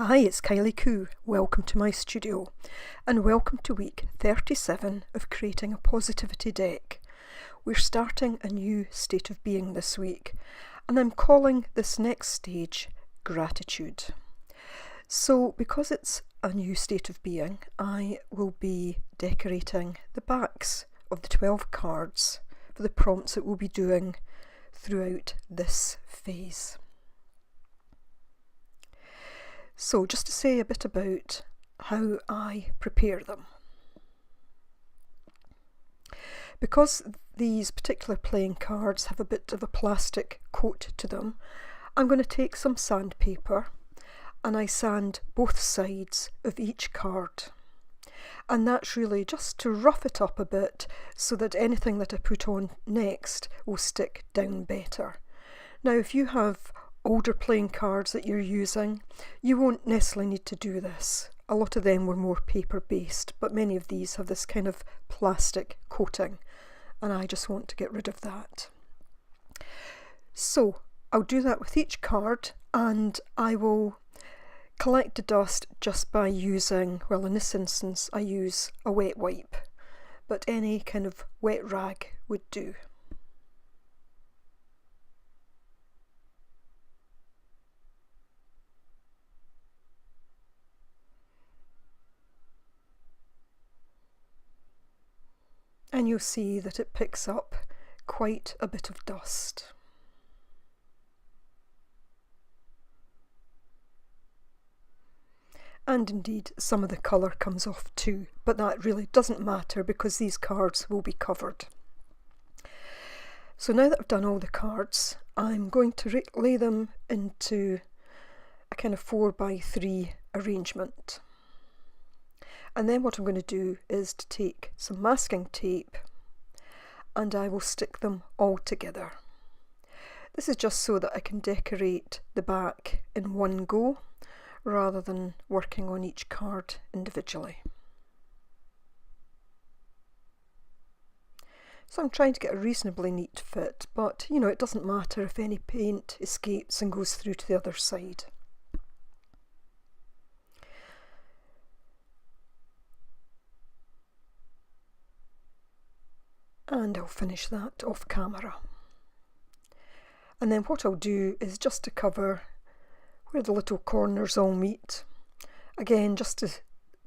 Hi, it's Kylie Coo. Welcome to my studio and welcome to week 37 of creating a positivity deck. We're starting a new state of being this week and I'm calling this next stage gratitude. So because it's a new state of being, I will be decorating the backs of the 12 cards for the prompts that we'll be doing throughout this phase. So just to say a bit about how I prepare them. Because these particular playing cards have a bit of a plastic coat to them, I'm going to take some sandpaper and I sand both sides of each card. And that's really just to rough it up a bit so that anything that I put on next will stick down better. Now if you have older playing cards that you're using, you won't necessarily need to do this. A lot of them were more paper based, but many of these have this kind of plastic coating and I just want to get rid of that. So I'll do that with each card and I will collect the dust just by using, well in this instance I use a wet wipe, but any kind of wet rag would do. And you'll see that it picks up quite a bit of dust. And indeed some of the colour comes off too, but that really doesn't matter because these cards will be covered. So now that I've done all the cards, I'm going to lay them into a kind of 4x3 arrangement. And then what I'm going to do is to take some masking tape and I will stick them all together. This is just so that I can decorate the back in one go rather than working on each card individually. So I'm trying to get a reasonably neat fit, but you know, it doesn't matter if any paint escapes and goes through to the other side. And I'll finish that off camera. And then what I'll do is just to cover where the little corners all meet, again just to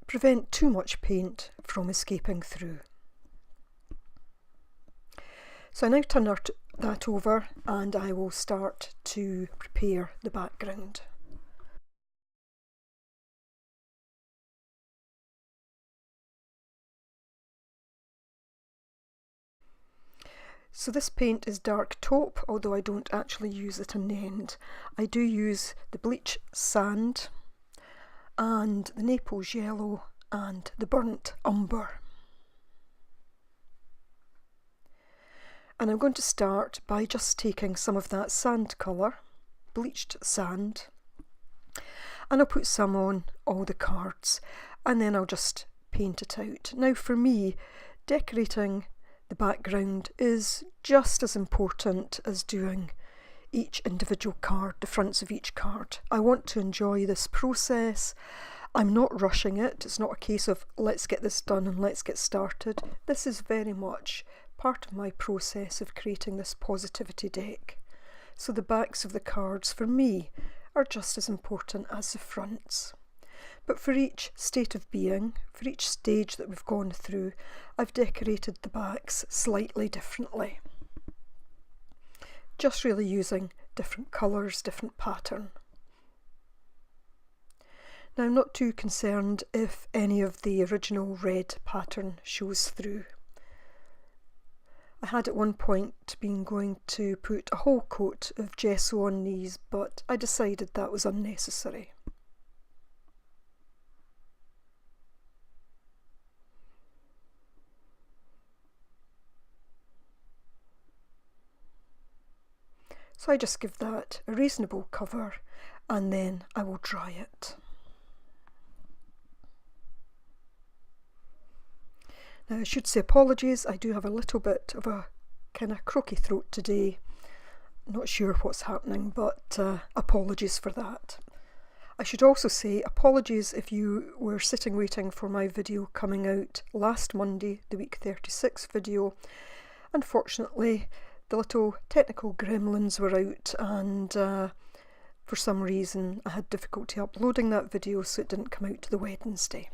prevent too much paint from escaping through. So I now turn that over and I will start to prepare the background. So this paint is dark taupe, although I don't actually use it in the end. I do use the bleach sand and the Naples yellow and the burnt umber. And I'm going to start by just taking some of that sand colour, bleached sand, and I'll put some on all the cards and then I'll just paint it out. Now for me, decorating the background is just as important as doing each individual card, the fronts of each card. I want to enjoy this process. I'm not rushing it. It's not a case of let's get this done and let's get started. This is very much part of my process of creating this positivity deck. So the backs of the cards for me are just as important as the fronts. But for each state of being, for each stage that we've gone through, I've decorated the backs slightly differently. Just really using different colours, different pattern. Now I'm not too concerned if any of the original red pattern shows through. I had at one point been going to put a whole coat of gesso on these, but I decided that was unnecessary. So I just give that a reasonable cover and then I will dry it. Now I should say apologies, I do have a little bit of a kind of croaky throat today. Not sure what's happening, but apologies for that. I should also say apologies if you were sitting waiting for my video coming out last Monday, the week 36 video. Unfortunately, the little technical gremlins were out, and for some reason I had difficulty uploading that video, so it didn't come out to the Wednesday.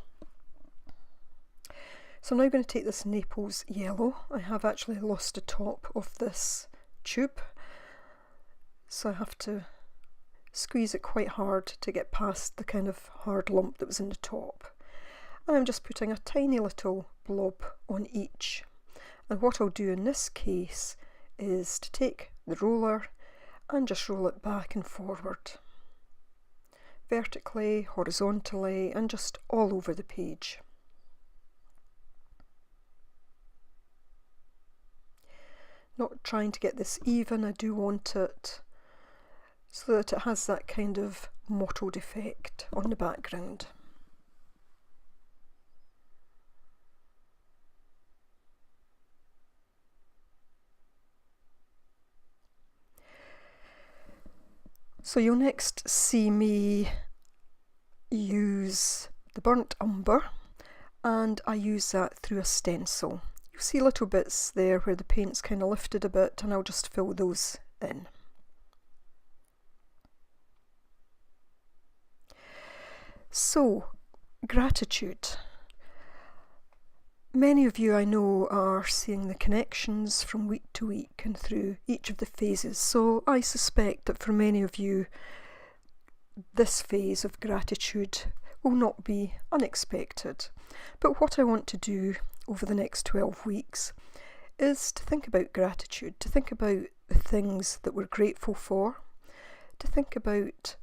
So I'm now going to take this Naples yellow. I have actually lost the top of this tube, so I have to squeeze it quite hard to get past the kind of hard lump that was in the top. And I'm just putting a tiny little blob on each. And what I'll do in this case is to take the roller and just roll it back and forward, vertically, horizontally, and just all over the page. Not trying to get this even, I do want it so that it has that kind of mottled effect on the background. So you'll next see me use the burnt umber, and I use that through a stencil. You'll see little bits there where the paint's kind of lifted a bit, and I'll just fill those in. So, gratitude. Many of you I know are seeing the connections from week to week and through each of the phases, so I suspect that for many of you this phase of gratitude will not be unexpected. But what I want to do over the next 12 weeks is to think about gratitude, to think about the things that we're grateful for, to think about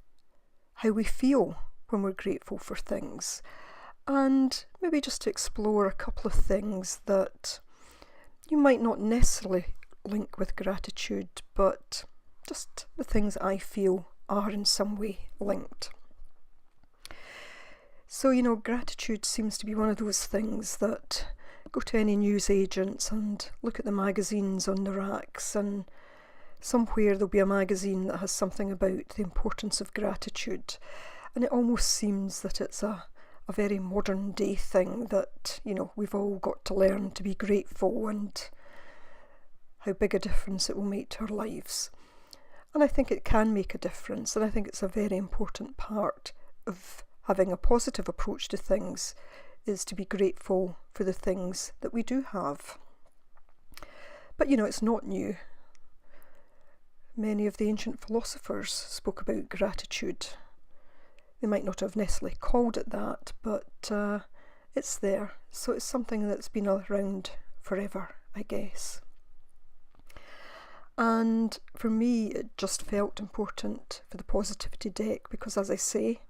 how we feel when we're grateful for things, and maybe just to explore a couple of things that you might not necessarily link with gratitude, but just the things I feel are in some way linked. So, you know, gratitude seems to be one of those things that go to any newsagents and look at the magazines on the racks, and somewhere there'll be a magazine that has something about the importance of gratitude. And it almost seems that it's a very modern day thing that, you know, we've all got to learn to be grateful and how big a difference it will make to our lives. And I think it can make a difference, and I think it's a very important part of having a positive approach to things, is to be grateful for the things that we do have. But, you know, it's not new. Many of the ancient philosophers spoke about gratitude. They might not have necessarily called it that, but it's there. So it's something that's been around forever, I guess. And for me, it just felt important for the positivity deck because, as I say,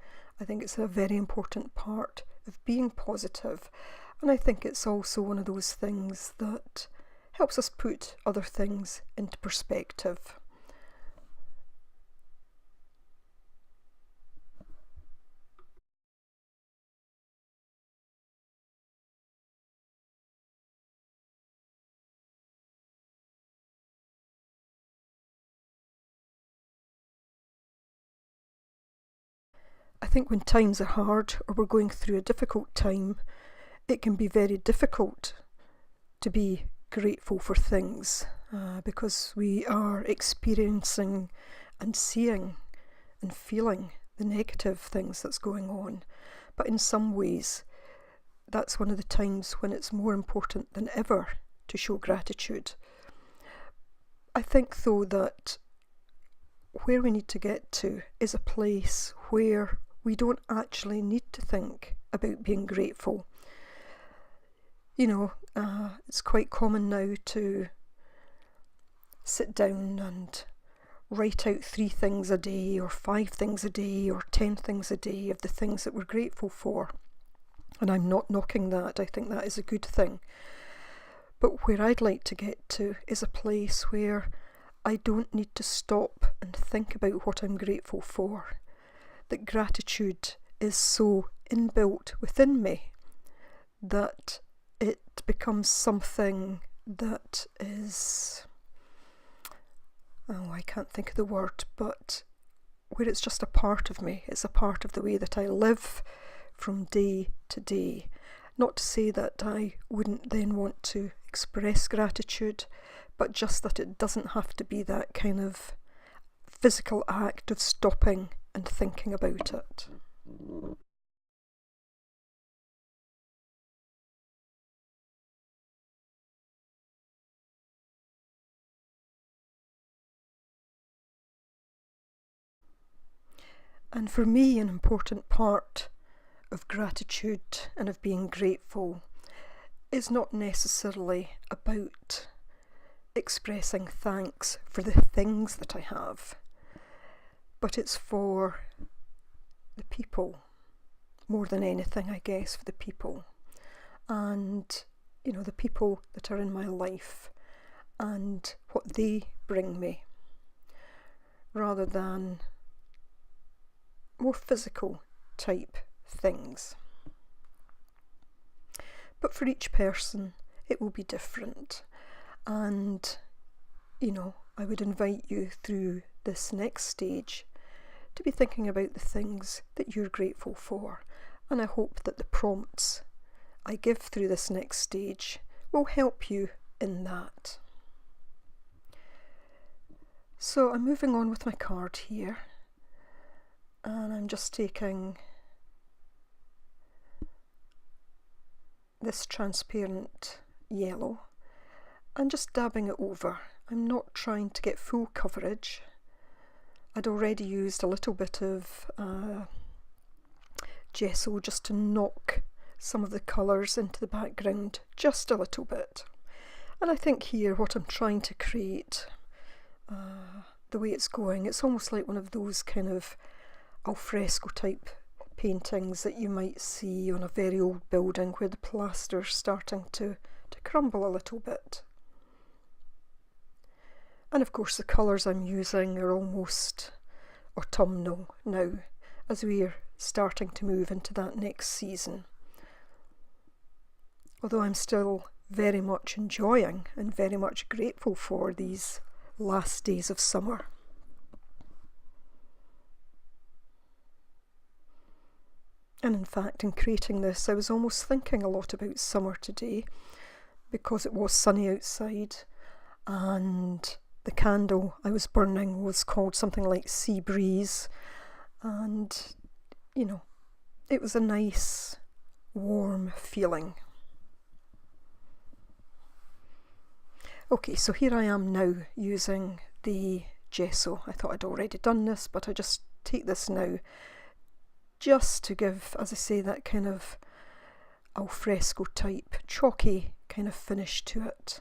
I think it's a very important part of being positive. And I think it's also one of those things that helps us put other things into perspective. I think when times are hard or we're going through a difficult time, it can be very difficult to be grateful for things because we are experiencing and seeing and feeling the negative things that's going on. But in some ways, that's one of the times when it's more important than ever to show gratitude. I think, though, that where we need to get to is a place where we don't actually need to think about being grateful. You know, it's quite common now to sit down and write out 3 things a day or 5 things a day or 10 things a day of the things that we're grateful for. And I'm not knocking that. I think that is a good thing. But where I'd like to get to is a place where I don't need to stop and think about what I'm grateful for. That gratitude is so inbuilt within me that it becomes something that is, I can't think of the word, but where it's just a part of me. It's a part of the way that I live from day to day. Not to say that I wouldn't then want to express gratitude, but just that it doesn't have to be that kind of physical act of stopping and thinking about it. And for me, an important part of gratitude and of being grateful is not necessarily about expressing thanks for the things that I have, but it's for the people, more than anything, I guess, for the people. And, the people that are in my life and what they bring me, rather than more physical type things. But for each person, it will be different. And, I would invite you through this next stage to be thinking about the things that you're grateful for. And I hope that the prompts I give through this next stage will help you in that. So I'm moving on with my card here. And I'm just taking this transparent yellow and just dabbing it over. I'm not trying to get full coverage. I'd already used a little bit of gesso just to knock some of the colours into the background, just a little bit. And I think here what I'm trying to create, the way it's going, it's almost like one of those kind of alfresco type paintings that you might see on a very old building where the plaster's starting to crumble a little bit. And of course the colours I'm using are almost autumnal now, as we're starting to move into that next season. Although I'm still very much enjoying and very much grateful for these last days of summer. And in fact, in creating this, I was almost thinking a lot about summer today because it was sunny outside, and the candle I was burning was called something like Sea Breeze, and it was a nice warm feeling. Okay, so here I am now using the gesso. I thought I'd already done this, but I just take this now just to give, as I say, that kind of alfresco type, chalky kind of finish to it.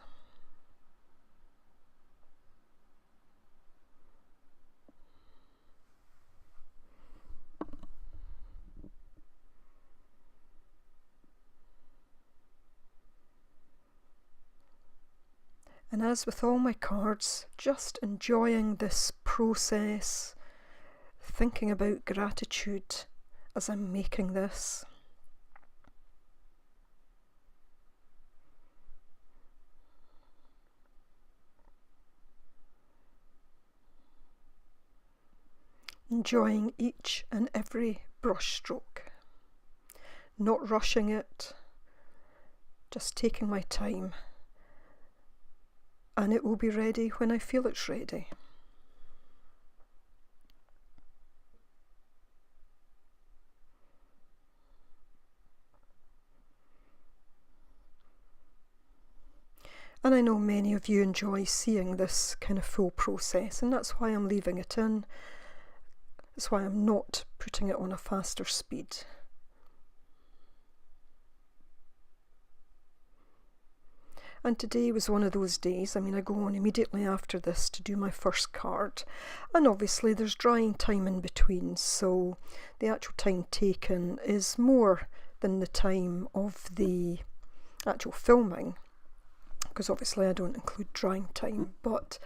And as with all my cards, just enjoying this process, thinking about gratitude as I'm making this. Enjoying each and every brush stroke, not rushing it, just taking my time, and it will be ready when I feel it's ready. And I know many of you enjoy seeing this kind of full process, and that's why I'm leaving it in. That's why I'm not putting it on a faster speed. And today was one of those days. I mean, I go on immediately after this to do my first card, and obviously there's drying time in between, so the actual time taken is more than the time of the actual filming, because obviously I don't include drying time, but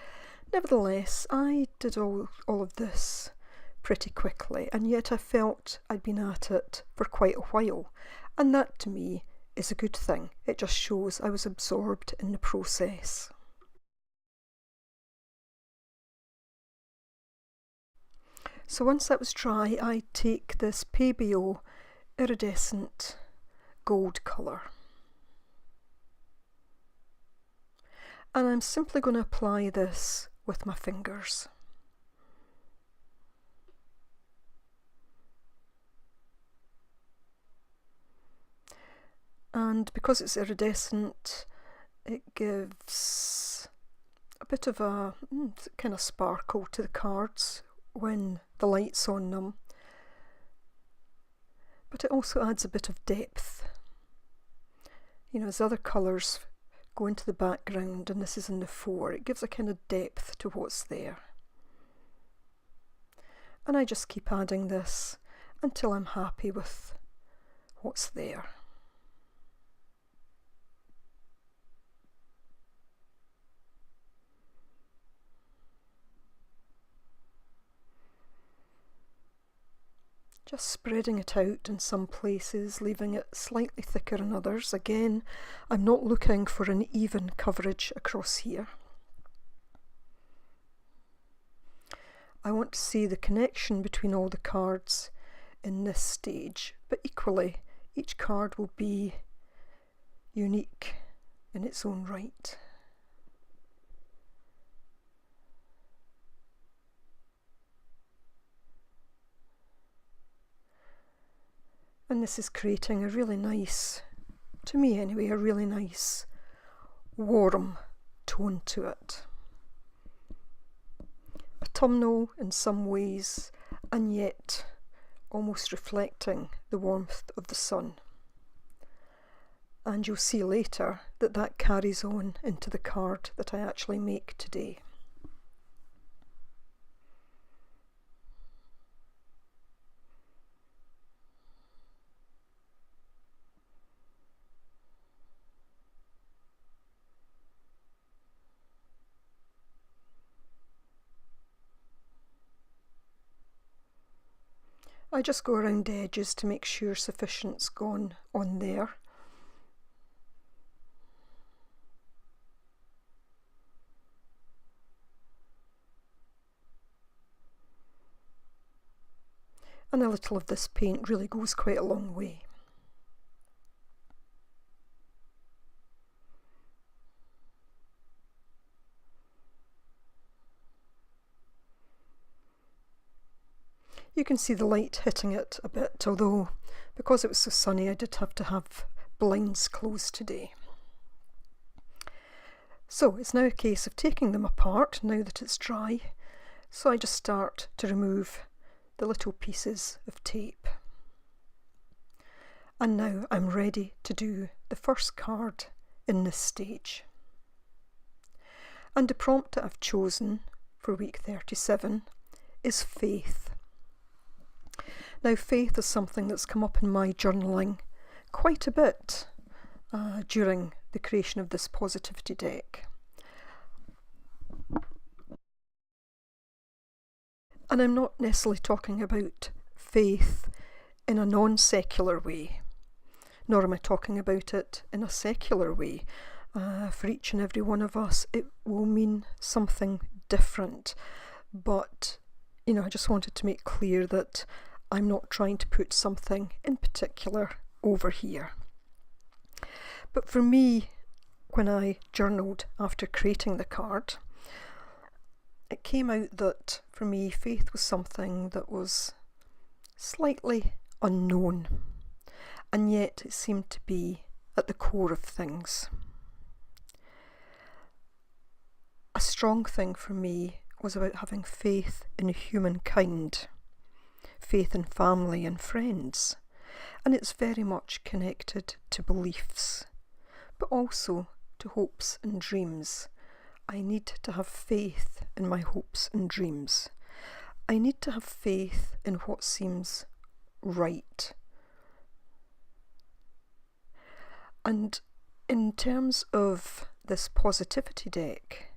nevertheless I did all of this pretty quickly, and yet I felt I'd been at it for quite a while, and that to me is a good thing. It just shows I was absorbed in the process. So once that was dry, I take this Pebeo iridescent gold colour. And I'm simply going to apply this with my fingers. And because it's iridescent, it gives a bit of a kind of sparkle to the cards when the light's on them. But it also adds a bit of depth. You know, as other colours go into the background and this is in the fore, it gives a kind of depth to what's there. And I just keep adding this until I'm happy with what's there. Just spreading it out in some places, leaving it slightly thicker in others. Again, I'm not looking for an even coverage across here. I want to see the connection between all the cards in this stage, but equally, each card will be unique in its own right. And this is creating a really nice, to me anyway, a really nice warm tone to it. Autumnal in some ways, and yet almost reflecting the warmth of the sun. And you'll see later that that carries on into the card that I actually make today. I just go around the edges to make sure sufficient's gone on there. And a little of this paint really goes quite a long way. You can see the light hitting it a bit, although because it was so sunny I did have to have blinds closed today. So it's now a case of taking them apart now that it's dry. So I just start to remove the little pieces of tape. And now I'm ready to do the first card in this stage. And the prompt that I've chosen for week 37 is faith. Now, faith is something that's come up in my journaling quite a bit during the creation of this positivity deck. And I'm not necessarily talking about faith in a non-secular way, nor am I talking about it in a secular way. For each and every one of us, it will mean something different. But, you know, I just wanted to make clear that I'm not trying to put something in particular over here. But for me, when I journaled after creating the card, it came out that for me faith was something that was slightly unknown, and yet it seemed to be at the core of things. A strong thing for me was about having faith in humankind, faith in family and friends, and it's very much connected to beliefs, but also to hopes and dreams. I need to have faith in my hopes and dreams. I need to have faith in what seems right. And in terms of this positivity deck,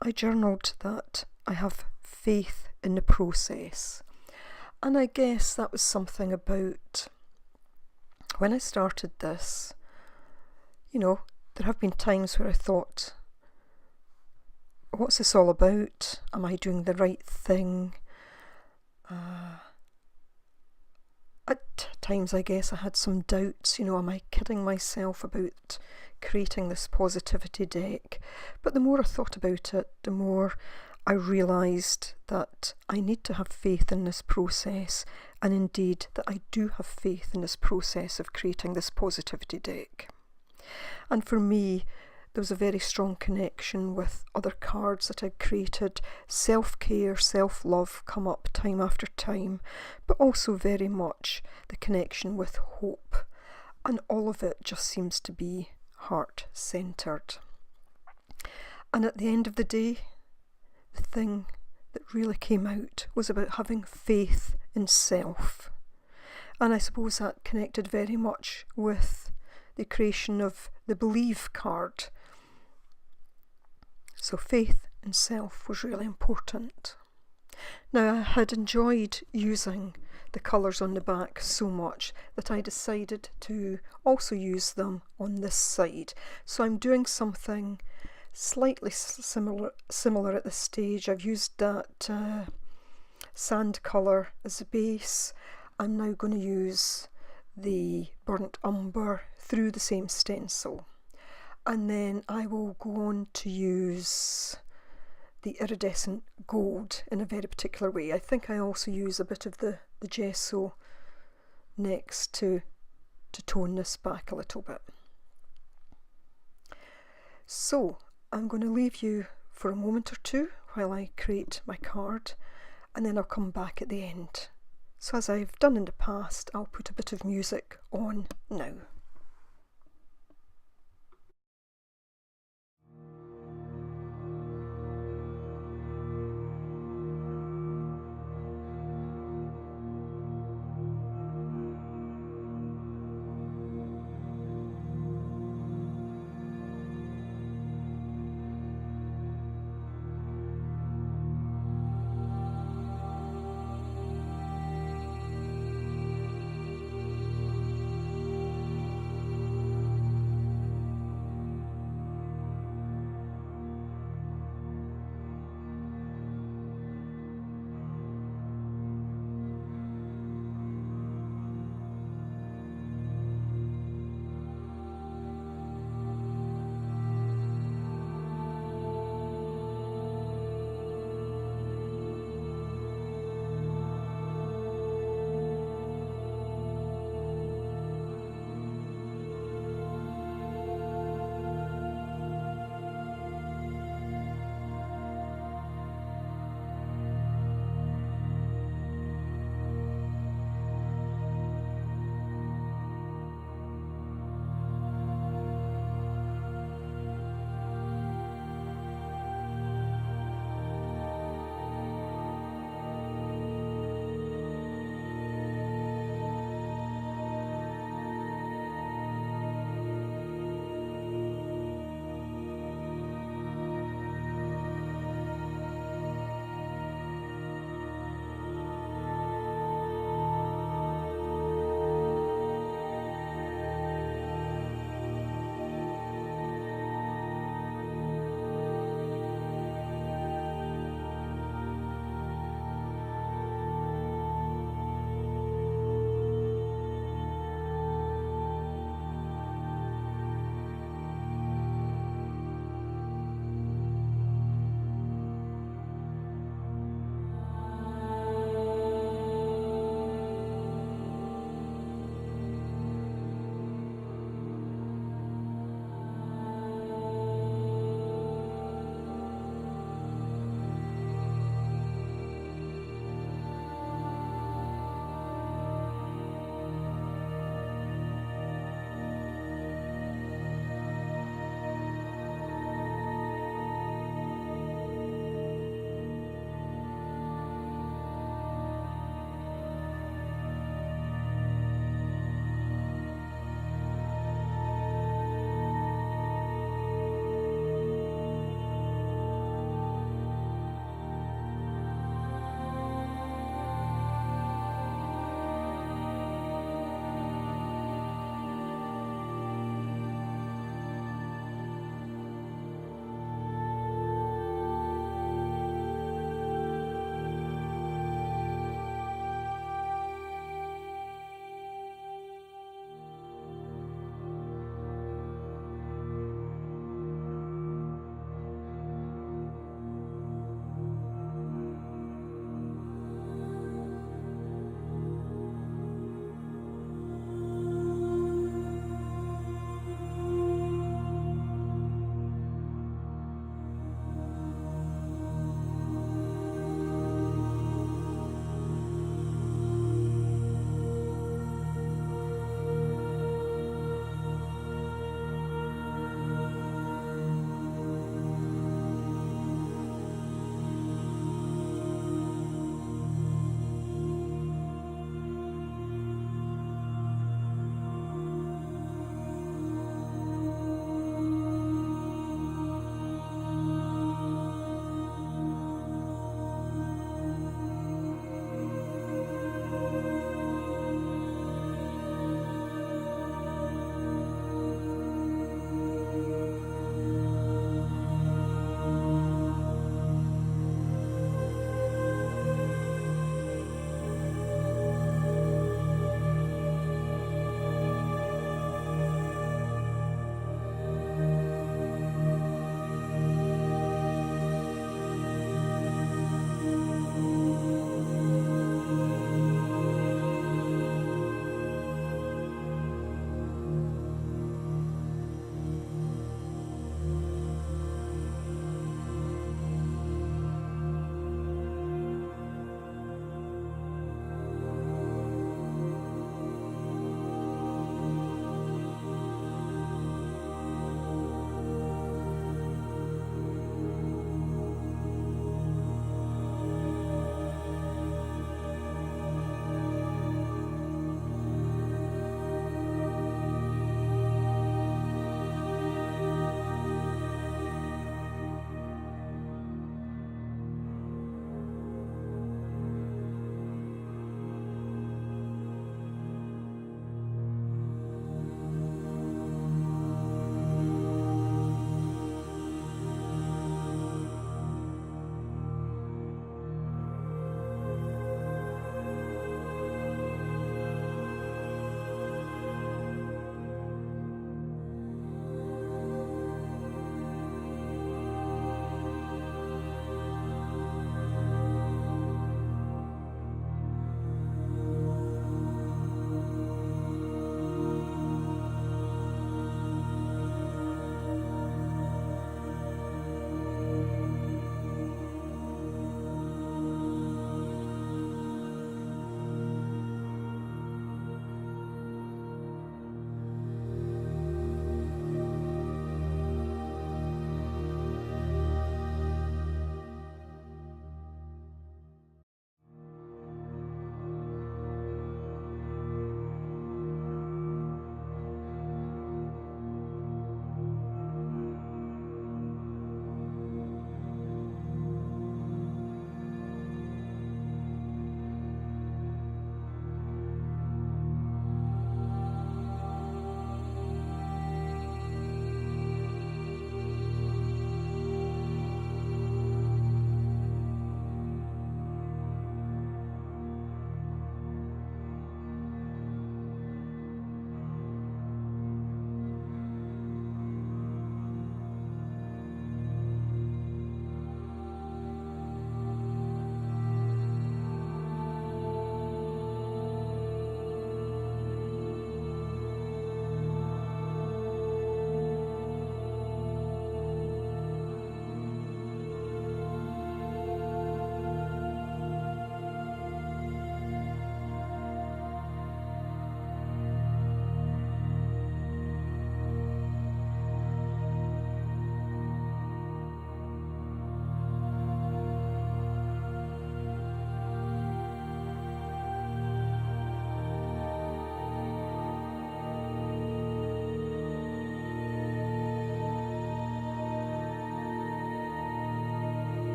I journaled that I have faith in the process. And I guess that was something about when I started this, you know, there have been times where I thought, what's this all about? Am I doing the right thing? At times, I guess, I had some doubts, am I kidding myself about creating this positivity deck? But the more I thought about it, the more I realised that I need to have faith in this process, and indeed that I do have faith in this process of creating this positivity deck. And for me, there was a very strong connection with other cards that I'd created. Self-care, self-love come up time after time, but also very much the connection with hope. And all of it just seems to be heart-centred. And at the end of the day, the thing that really came out was about having faith in self. And I suppose that connected very much with the creation of the Believe card. So faith in self was really important. Now, I had enjoyed using the colours on the back so much that I decided to also use them on this side. So I'm doing something slightly similar at this stage. I've used that sand colour as a base. I'm now going to use the burnt umber through the same stencil, and then I will go on to use the iridescent gold in a very particular way. I think I also use a bit of the gesso next to tone this back a little bit. So I'm going to leave you for a moment or two while I create my card, and then I'll come back at the end. So as I've done in the past, I'll put a bit of music on now.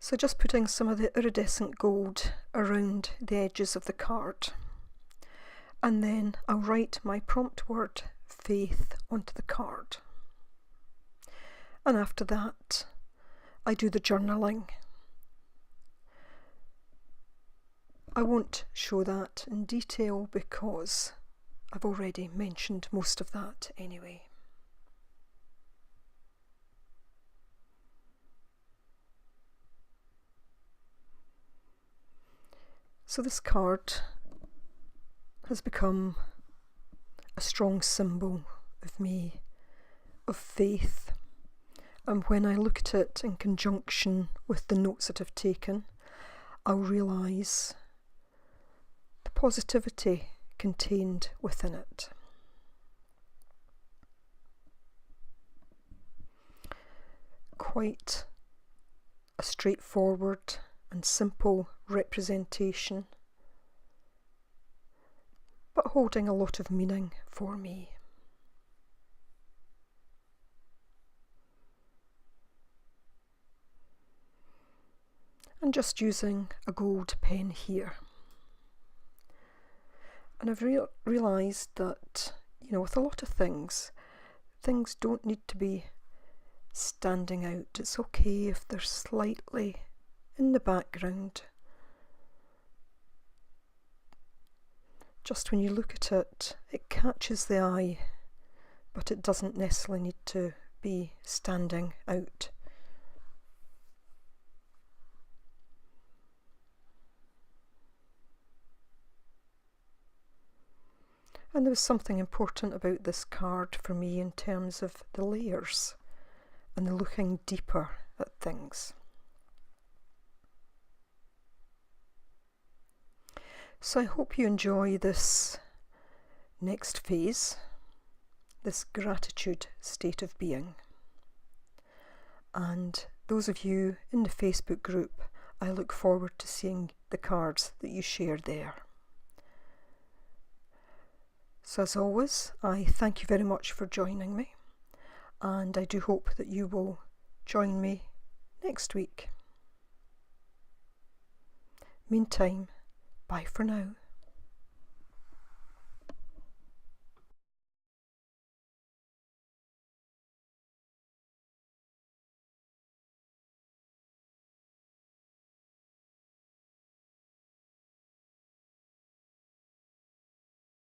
So just putting some of the iridescent gold around the edges of the card. And then I'll write my prompt word, faith, onto the card. And after that, I do the journaling. I won't show that in detail because I've already mentioned most of that anyway. So this card has become a strong symbol of me, of faith, and when I look at it in conjunction with the notes that I've taken, I'll realise the positivity contained within it. Quite a straightforward and simple representation, but holding a lot of meaning for me. And just using a gold pen here. And I've realised that, with a lot of things don't need to be standing out. It's okay if they're slightly in the background. Just when you look at it, it catches the eye, but it doesn't necessarily need to be standing out. And there was something important about this card for me in terms of the layers and the looking deeper at things. So I hope you enjoy this next phase, this gratitude state of being. And those of you in the Facebook group, I look forward to seeing the cards that you share there. So as always, I thank you very much for joining me, and I do hope that you will join me next week. Meantime, bye for now.